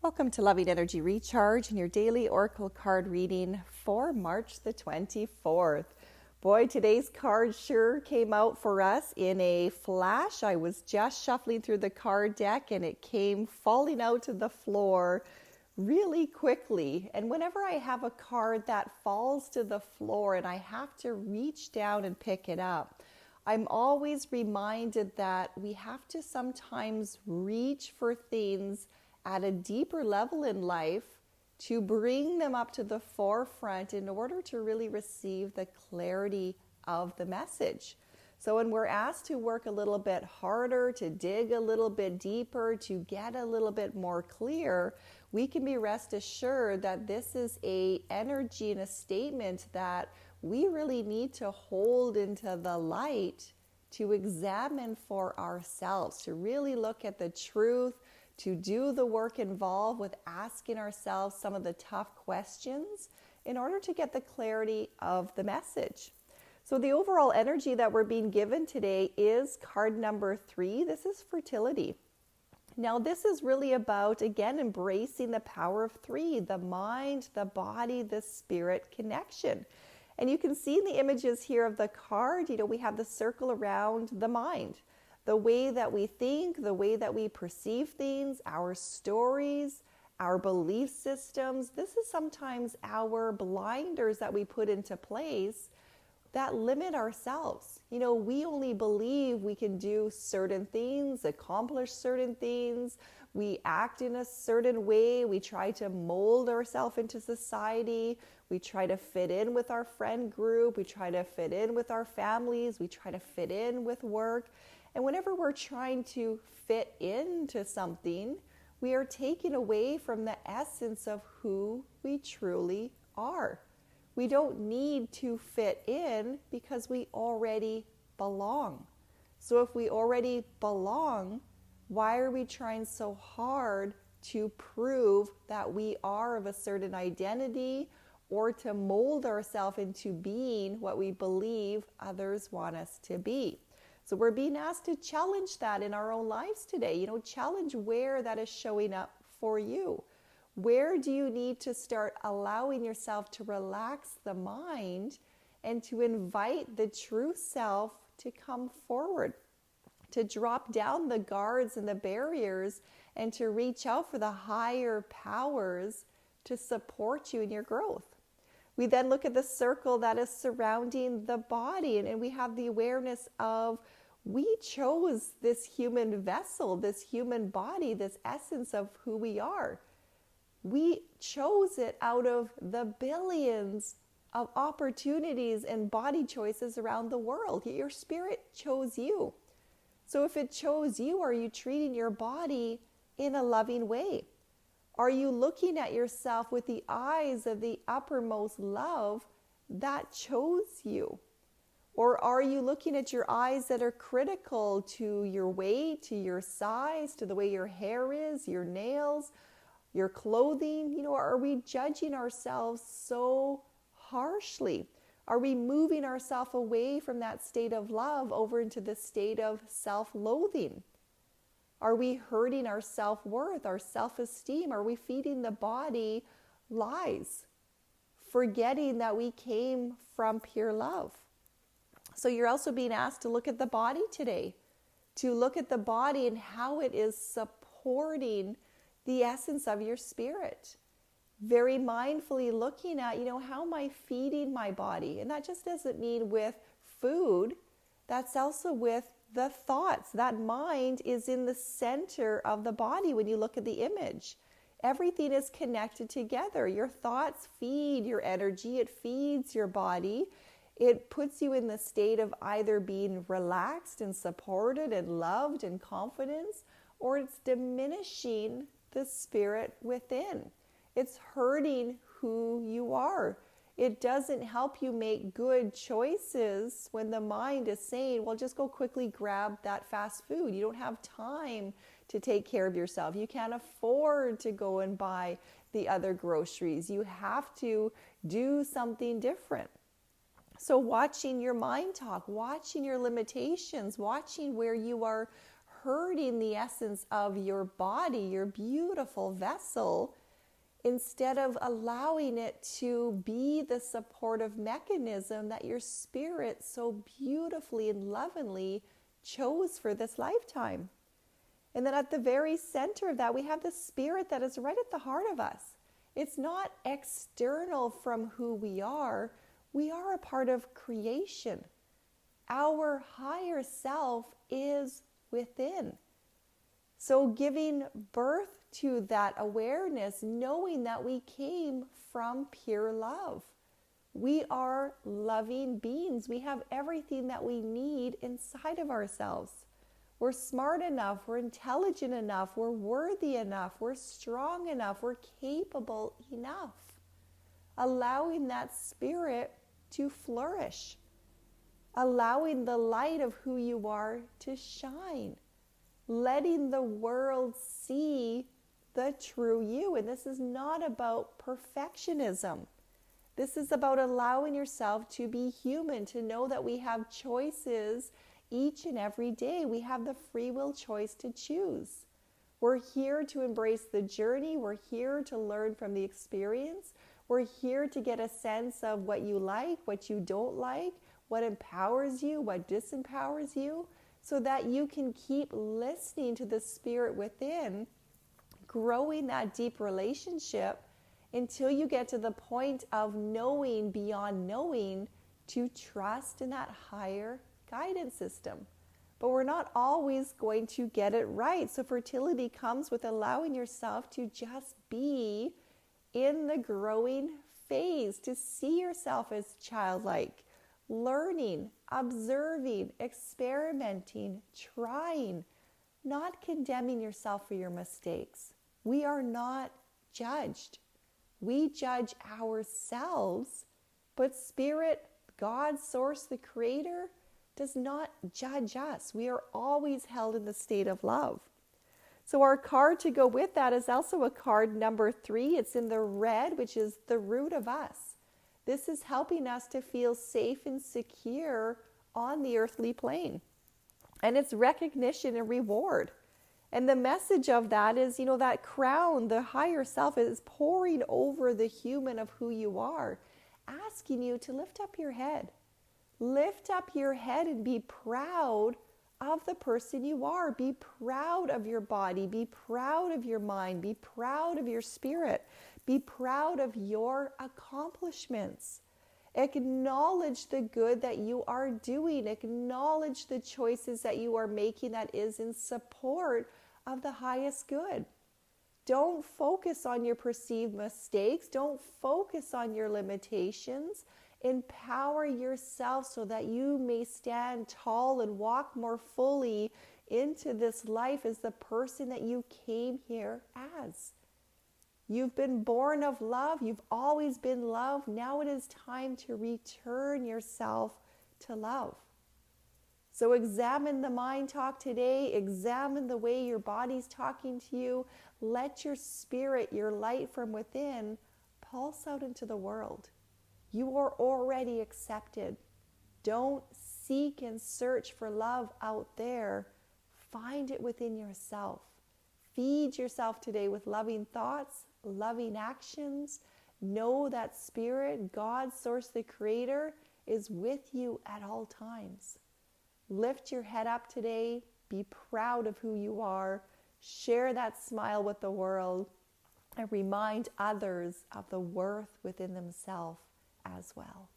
Welcome to Loving Energy Recharge and your daily Oracle card reading for March the 24th. Boy, today's card sure came out for us in a flash. I was just shuffling through the card deck and it came falling out to the floor really quickly. And whenever I have a card that falls to the floor and I have to reach down and pick it up, I'm always reminded that we have to sometimes reach for things at a deeper level in life to bring them up to the forefront in order to really receive the clarity of the message. So when we're asked to work a little bit harder, to dig a little bit deeper, to get a little bit more clear, we can be rest assured that this is a energy and a statement that we really need to hold into the light to examine for ourselves, to really look at the truth, to do the work involved with asking ourselves some of the tough questions in order to get the clarity of the message. So the overall energy that we're being given today is card number 3. This is fertility. Now this is really about, again, embracing the power of 3, the mind, the body, the spirit connection. And you can see in the images here of the card, we have the circle around the mind. The way that we think, the way that we perceive things, our stories, our belief systems. This is sometimes our blinders that we put into place that limit ourselves. We only believe we can do certain things, accomplish certain things. We act in a certain way. We try to mold ourselves into society. We try to fit in with our friend group. We try to fit in with our families. We try to fit in with work. And whenever we're trying to fit into something, we are taken away from the essence of who we truly are. We don't need to fit in because we already belong. So if we already belong, why are we trying so hard to prove that we are of a certain identity or to mold ourselves into being what we believe others want us to be? So we're being asked to challenge that in our own lives today. Challenge where that is showing up for you. Where do you need to start allowing yourself to relax the mind and to invite the true self to come forward, to drop down the guards and the barriers and to reach out for the higher powers to support you in your growth? We then look at the circle that is surrounding the body and we have the awareness of we chose this human vessel, this human body, this essence of who we are. We chose it out of the billions of opportunities and body choices around the world. Your spirit chose you. So if it chose you, are you treating your body in a loving way? Are you looking at yourself with the eyes of the uppermost love that chose you? Or are you looking at your eyes that are critical to your weight, to your size, to the way your hair is, your nails, your clothing? Are we judging ourselves so harshly? Are we moving ourselves away from that state of love over into the state of self-loathing? Are we hurting our self-worth, our self-esteem? Are we feeding the body lies, forgetting that we came from pure love? So you're also being asked to look at the body today, to look at the body and how it is supporting the essence of your spirit. Very mindfully looking at, how am I feeding my body? And that just doesn't mean with food. That's also with the thoughts. That mind is in the center of the body when you look at the image. Everything is connected together. Your thoughts feed your energy. It feeds your body. It puts you in the state of either being relaxed and supported and loved and confidence, or it's diminishing the spirit within. It's hurting who you are. It doesn't help you make good choices when the mind is saying, well, just go quickly grab that fast food. You don't have time to take care of yourself. You can't afford to go and buy the other groceries. You have to do something different. So watching your mind talk, watching your limitations, watching where you are hurting the essence of your body, your beautiful vessel, instead of allowing it to be the supportive mechanism that your spirit so beautifully and lovingly chose for this lifetime. And then at the very center of that, we have the spirit that is right at the heart of us. It's not external from who we are. We are a part of creation. Our higher self is within. So giving birth to that awareness, knowing that we came from pure love. We are loving beings. We have everything that we need inside of ourselves. We're smart enough, we're intelligent enough, we're worthy enough, we're strong enough, we're capable enough. Allowing that spirit to flourish. Allowing the light of who you are to shine. Letting the world see the true you. And this is not about perfectionism. This is about allowing yourself to be human, to know that we have choices each and every day. We have the free will choice to choose. We're here to embrace the journey. We're here to learn from the experience. We're here to get a sense of what you like, what you don't like, what empowers you, what disempowers you, so that you can keep listening to the spirit within, growing that deep relationship until you get to the point of knowing beyond knowing, to trust in that higher guidance system. But we're not always going to get it right. So fertility comes with allowing yourself to just be in the growing phase, to see yourself as childlike, learning, observing, experimenting, trying, not condemning yourself for your mistakes. We are not judged. We judge ourselves, but Spirit, God, Source, the Creator, does not judge us. We are always held in the state of love. So our card to go with that is also a card number 3. It's in the red, which is the root of us. This is helping us to feel safe and secure on the earthly plane. And it's recognition and reward. And the message of that is, that crown, the higher self, is pouring over the human of who you are, asking you to lift up your head. Lift up your head and be proud of the person you are. Be proud of your body. Be proud of your mind. Be proud of your spirit. Be proud of your accomplishments. Acknowledge the good that you are doing. Acknowledge the choices that you are making that is in support of the highest good. Don't focus on your perceived mistakes. Don't focus on your limitations. Empower yourself so that you may stand tall and walk more fully into this life as the person that you came here as. You've been born of love. You've always been love. Now it is time to return yourself to love. So examine the mind talk today. Examine the way your body's talking to you. Let your spirit, your light from within, pulse out into the world. You are already accepted. Don't seek and search for love out there. Find it within yourself. Feed yourself today with loving thoughts, loving actions. Know that Spirit, God, Source, the Creator, is with you at all times. Lift your head up today. Be proud of who you are. Share that smile with the world and remind others of the worth within themselves as well.